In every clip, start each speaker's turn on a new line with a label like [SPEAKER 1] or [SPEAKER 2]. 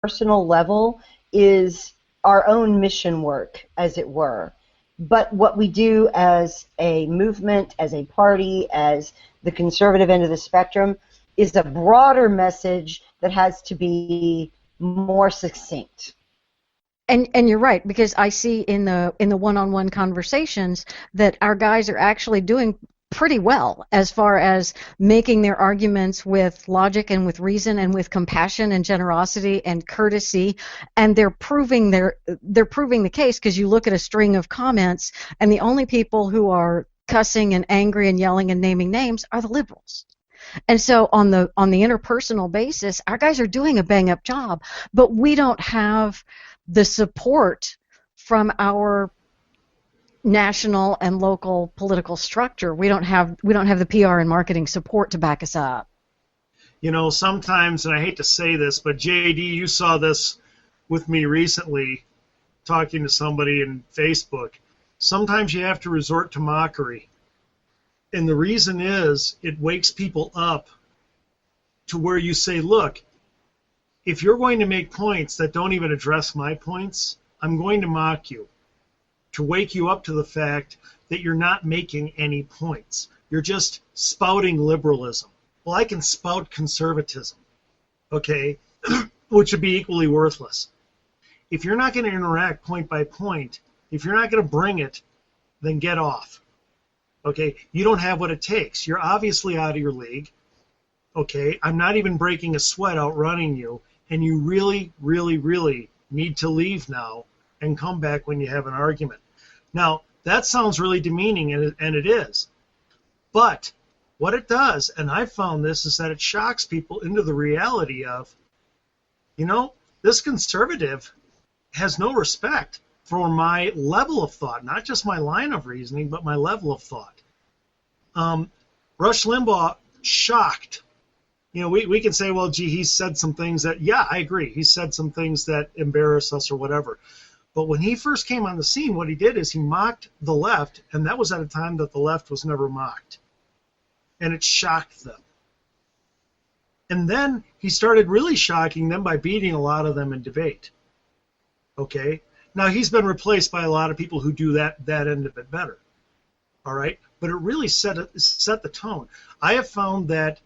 [SPEAKER 1] personal level is our own mission work, as it were. But what we do as a movement, as a party, as the conservative end of the spectrum, is a broader message that has to be more succinct.
[SPEAKER 2] And you're right, because I see in the one-on-one conversations that our guys are actually doing pretty well as far as making their arguments with logic and with reason and with compassion and generosity and courtesy, and they're proving the case, because you look at a string of comments and the only people who are cussing and angry and yelling and naming names are the liberals. And so on the interpersonal basis, our guys are doing a bang-up job, but we don't have the support from our national and local political structure. We don't have the PR and marketing support to back us up.
[SPEAKER 3] You know, sometimes, and I hate to say this, but JD, you saw this with me recently, talking to somebody in Facebook. Sometimes you have to resort to mockery. And the reason is, it wakes people up to where you say, look, if you're going to make points that don't even address my points, I'm going to mock you, to wake you up to the fact that you're not making any points. You're just spouting liberalism. Well, I can spout conservatism, okay, which would be equally worthless. If you're not going to interact point by point, if you're not going to bring it, then get off. Okay, you don't have what it takes. You're obviously out of your league. Okay, I'm not even breaking a sweat outrunning you, and you really, really, really need to leave now and come back when you have an argument. Now, that sounds really demeaning, and it is. But what it does, and I've found this, is that it shocks people into the reality of, you know, this conservative has no respect for my level of thought, not just my line of reasoning, but my level of thought. Rush Limbaugh, shocked. You know, we can say, well, gee, he said some things that, yeah, I agree. He said some things that embarrass us or whatever. But when he first came on the scene, what he did is he mocked the left, and that was at a time that the left was never mocked. And it shocked them. And then he started really shocking them by beating a lot of them in debate. Okay? Now, he's been replaced by a lot of people who do that end of it better. All right? But it really set the tone. I have found that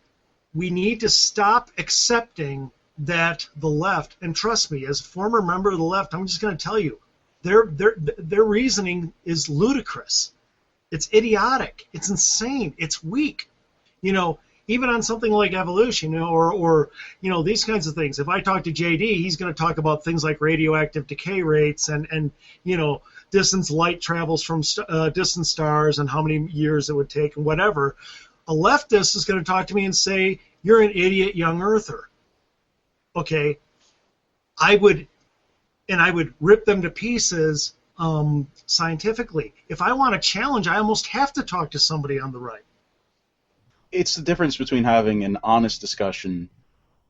[SPEAKER 3] we need to stop accepting that the left, and trust me, as a former member of the left, I'm just going to tell you, their reasoning is ludicrous. It's idiotic. It's insane. It's weak. You know, even on something like evolution, you know, or you know, these kinds of things. If I talk to JD, he's going to talk about things like radioactive decay rates and you know, distance light travels from distant stars and how many years it would take and whatever. A leftist is going to talk to me and say, you're an idiot young earther. Okay, I would rip them to pieces scientifically. If I want a challenge, I almost have to talk to somebody on the right.
[SPEAKER 4] It's the difference between having an honest discussion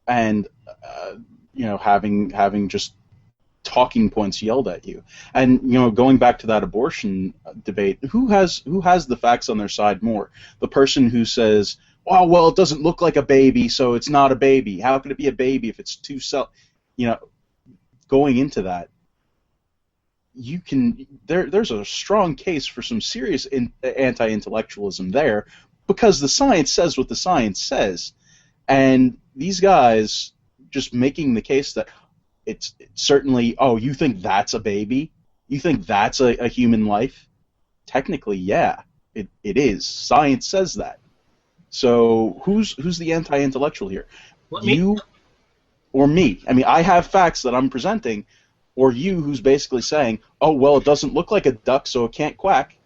[SPEAKER 4] and you know, having just talking points yelled at you. And you know, going back to that abortion debate, who has the facts on their side more? The person who says, "Oh, well, it doesn't look like a baby, so it's not a baby. How could it be a baby if it's you know, going into that, you can there's a strong case for some serious anti-intellectualism there, because the science says what the science says, and these guys just making the case that it's certainly, oh, you think that's a baby? You think that's a human life? Technically, yeah, it is. Science says that. So who's the anti-intellectual here? You or me? I mean, I have facts that I'm presenting, or you who's basically saying, oh, well, it doesn't look like a duck, so it can't quack.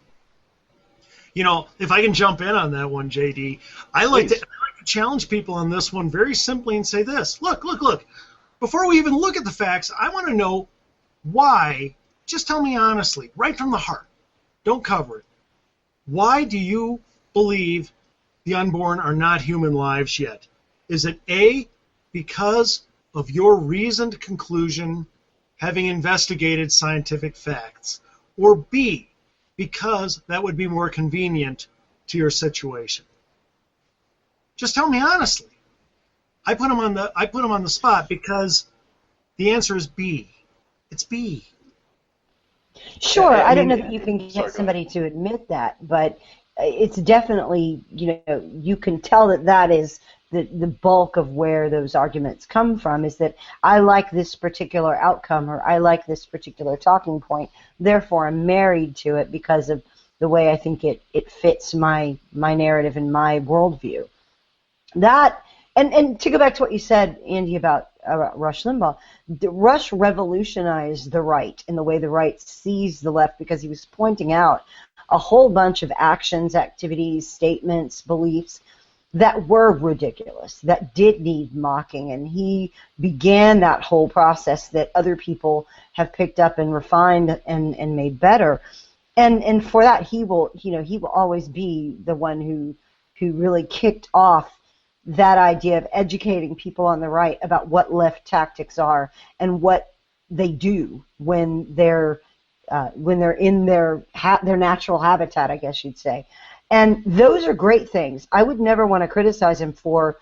[SPEAKER 3] You know, if I can jump in on that one, JD, I like to challenge people on this one very simply and say this. Look. Before we even look at the facts, I want to know why. Just tell me honestly, right from the heart. Don't cover it. Why do you believe the unborn are not human lives yet? Is it A, because of your reasoned conclusion, having investigated scientific facts, or B, because that would be more convenient to your situation? Just tell me honestly. I put them on the spot because The answer is B. It's B.
[SPEAKER 1] Sure,
[SPEAKER 4] I
[SPEAKER 1] I don't
[SPEAKER 4] mean,
[SPEAKER 1] know that you can
[SPEAKER 4] sorry,
[SPEAKER 1] get
[SPEAKER 4] go ahead.
[SPEAKER 1] somebody to admit that, but it's definitely, you can tell that that is the bulk of where those arguments come from, is that I like this particular outcome, or I like this particular talking point, therefore I'm married to it because of the way I think it fits my narrative and my worldview. That, and to go back to what you said, Andy, about Rush Limbaugh, Rush revolutionized the right in the way the right sees the left, because he was pointing out a whole bunch of actions, activities, statements, beliefs that were ridiculous, that did need mocking, and he began that whole process that other people have picked up and refined and made better. And for that, he will always be the one who really kicked off that idea of educating people on the right about what left tactics are and what they do when they're in their natural habitat, I guess you'd say. And those are great things. I would never want to criticize him for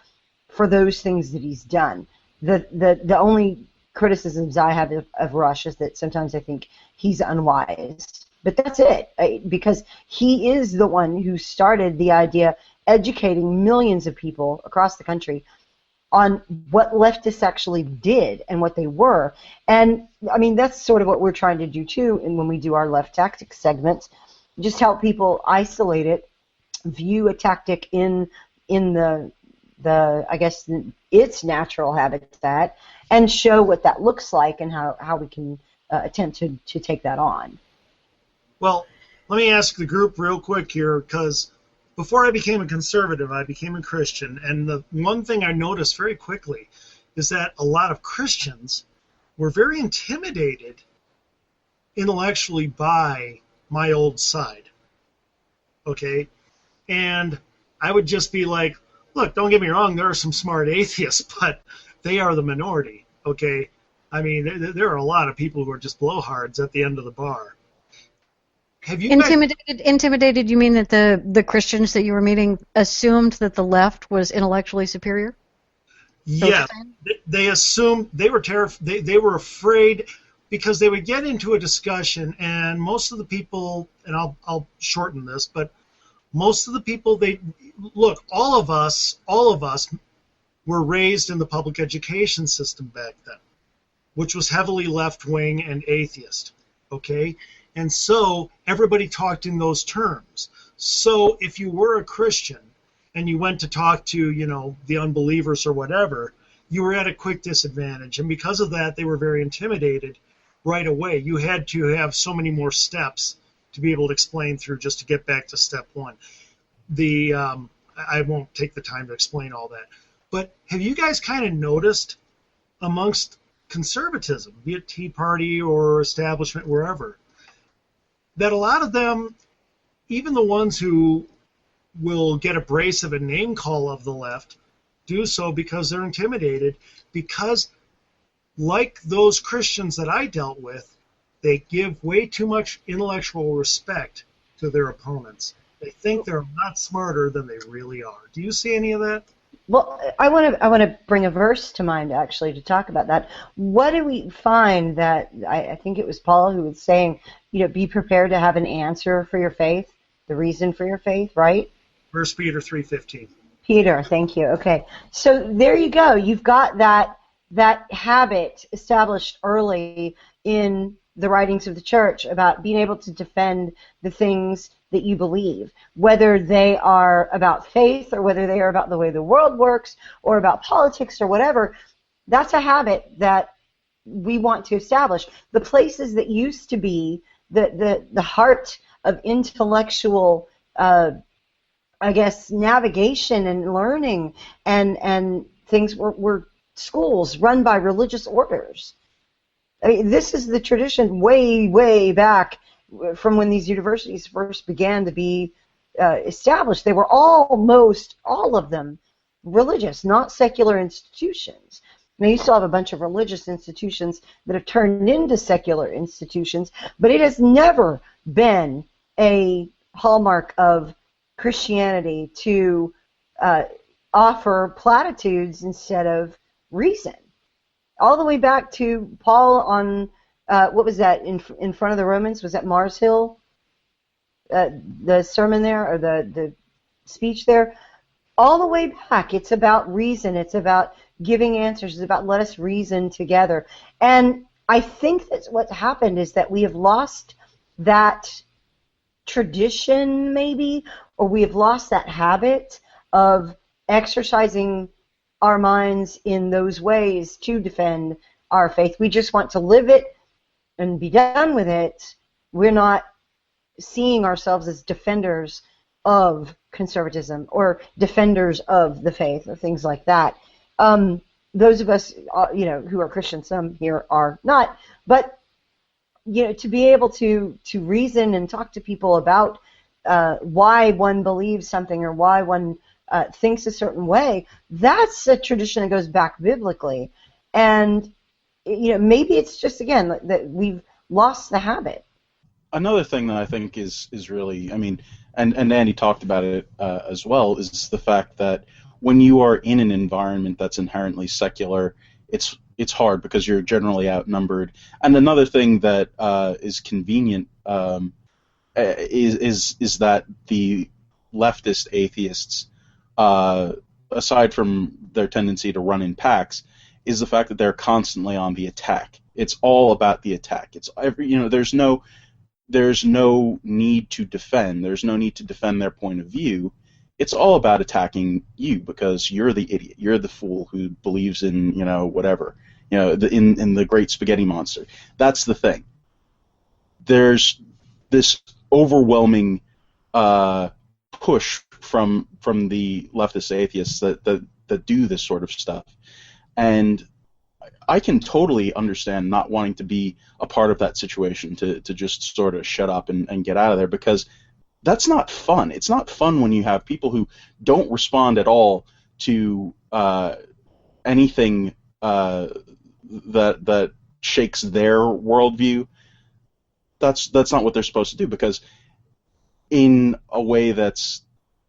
[SPEAKER 1] those things that he's done. The only criticisms I have of Rush is that sometimes I think he's unwise. But that's it, because he is the one who started the idea, educating millions of people across the country on what leftists actually did and what they were. And I mean, that's sort of what we're trying to do too, and when we do our left tactics segments, just help people isolate it, view a tactic in the I guess its natural habitat, and show what that looks like and how we can attempt to take that on.
[SPEAKER 3] Well, let me ask the group real quick here, because before I became a conservative, I became a Christian, and the one thing I noticed very quickly is that a lot of Christians were very intimidated intellectually by my old side. Okay? And I would just be like, look, don't get me wrong, there are some smart atheists, but they are the minority. Okay? I mean, there are a lot of people who are just blowhards at the end of the bar. Have you
[SPEAKER 2] Intimidated, you mean that the Christians that you were meeting assumed that the left was intellectually superior?
[SPEAKER 3] Yeah, they assumed, they were terrified, they were afraid, because they would get into a discussion, and most of the people, and I'll shorten this, but most of the people, look, all of us were raised in the public education system back then, which was heavily left-wing and atheist, okay? And so everybody talked in those terms. So if you were a Christian and you went to talk to, the unbelievers or whatever, you were at a quick disadvantage. And because of that, they were very intimidated right away. You had to have so many more steps to be able to explain through, just to get back to step one. I won't take the time to explain all that. But have you guys kind of noticed amongst conservatism, be it Tea Party or establishment, wherever, that a lot of them, even the ones who will get abrasive and name call of the left, do so because they're intimidated, because like those Christians that I dealt with, they give way too much intellectual respect to their opponents. They think they're a lot smarter than they really are. Do you see any of that?
[SPEAKER 1] Well, I want to bring a verse to mind, actually, to talk about that. What do we find that, I think it was Paul who was saying, be prepared to have an answer for your faith, the reason for your faith, right?
[SPEAKER 3] 1 Peter 3:15.
[SPEAKER 1] Peter, thank you. Okay, so there you go. You've got that habit established early in the writings of the church about being able to defend the things that you believe, whether they are about faith or whether they are about the way the world works or about politics or whatever. That's a habit that we want to establish. The places that used to be the heart of intellectual, I guess, navigation and learning and things were schools run by religious orders. I mean, this is the tradition way, way back from when these universities first began to be established. They were almost all of them religious, not secular institutions. Now, you still have a bunch of religious institutions that have turned into secular institutions, but it has never been a hallmark of Christianity to offer platitudes instead of reason. all the way back to Paul on, what was that, in front of the Romans? Was that Mars Hill? The sermon there, or the speech there? All the way back, it's about reason. It's about giving answers. It's about let us reason together. And I think that what's happened is that we have lost that tradition, maybe, or we have lost that habit of exercising our minds in those ways to defend our faith. We just want to live it and be done with it. We're not seeing ourselves as defenders of conservatism or defenders of the faith or things like that. Those of us, who are Christians, some here are not, but to be able to reason and talk to people about why one believes something or why one thinks a certain way, that's a tradition that goes back biblically. And maybe it's just, again, that we've lost the habit.
[SPEAKER 4] Another thing that I think is really, and Andy talked about it as well, is the fact that when you are in an environment that's inherently secular, it's hard because you're generally outnumbered. And another thing that is convenient is that the leftist atheists, aside from their tendency to run in packs, is the fact that they're constantly on the attack. It's all about the attack. It's there's no need to defend. There's no need to defend their point of view. It's all about attacking you because you're the idiot. You're the fool who believes in, whatever. In the great spaghetti monster. That's the thing. There's this overwhelming push from the leftist atheists that do this sort of stuff. And I can totally understand not wanting to be a part of that situation, to just sort of shut up and get out of there, because that's not fun. It's not fun when you have people who don't respond at all to anything that shakes their worldview. That's not what they're supposed to do, because in a way that's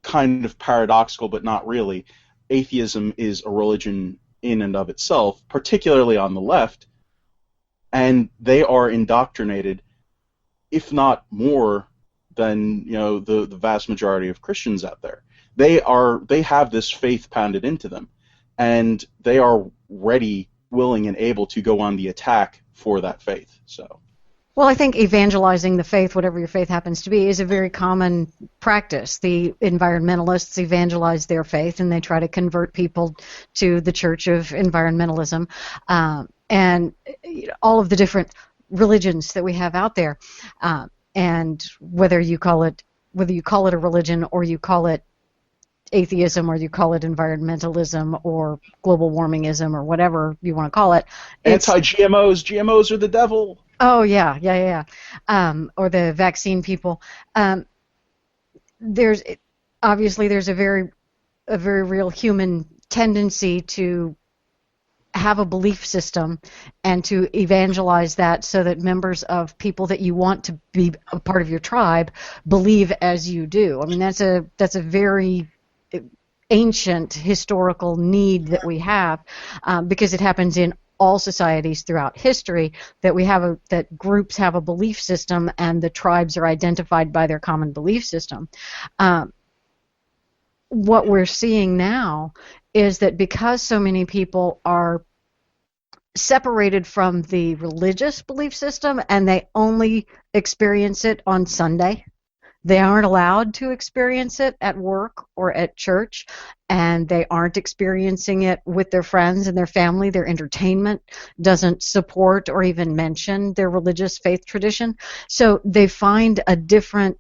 [SPEAKER 4] kind of paradoxical but not really, atheism is a religion in and of itself, particularly on the left, and they are indoctrinated, if not more than the vast majority of Christians out there. They have this faith pounded into them, and they are ready, willing, and able to go on the attack for that faith. So.
[SPEAKER 2] Well, I think evangelizing the faith, whatever your faith happens to be, is a very common practice. The environmentalists evangelize their faith, and they try to convert people to the Church of Environmentalism, and all of the different religions that we have out there. And whether you call it a religion, or you call it atheism, or you call it environmentalism, or global warmingism, or whatever you want to call it.
[SPEAKER 4] Anti-GMOs. GMOs are the devil.
[SPEAKER 2] Oh, yeah. Or the vaccine people. There's a very real human tendency to have a belief system and to evangelize that so that members of people that you want to be a part of your tribe believe as you do. That's a very ancient historical need that we have, because it happens in all societies throughout history, that groups have a belief system and the tribes are identified by their common belief system. What we're seeing now is that because so many people are separated from the religious belief system and they only experience it on Sunday, they aren't allowed to experience it at work or at church, and they aren't experiencing it with their friends and their family. Their entertainment doesn't support or even mention their religious faith tradition. So they find a different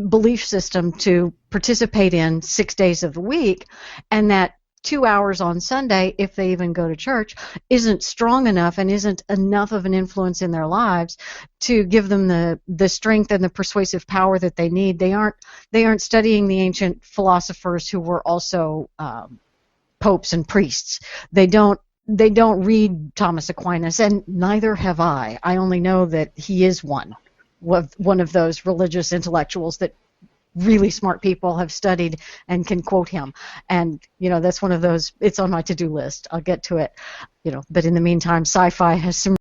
[SPEAKER 2] belief system to participate in 6 days of the week, and that 2 hours on Sunday, if they even go to church, isn't strong enough and isn't enough of an influence in their lives to give them the strength and the persuasive power that they need. They aren't studying the ancient philosophers who were also popes and priests. They don't read Thomas Aquinas, and neither have I. I only know that he is one of those religious intellectuals that really smart people have studied and can quote him. And, that's one of those, it's on my to-do list. I'll get to it. But in the meantime, sci-fi has some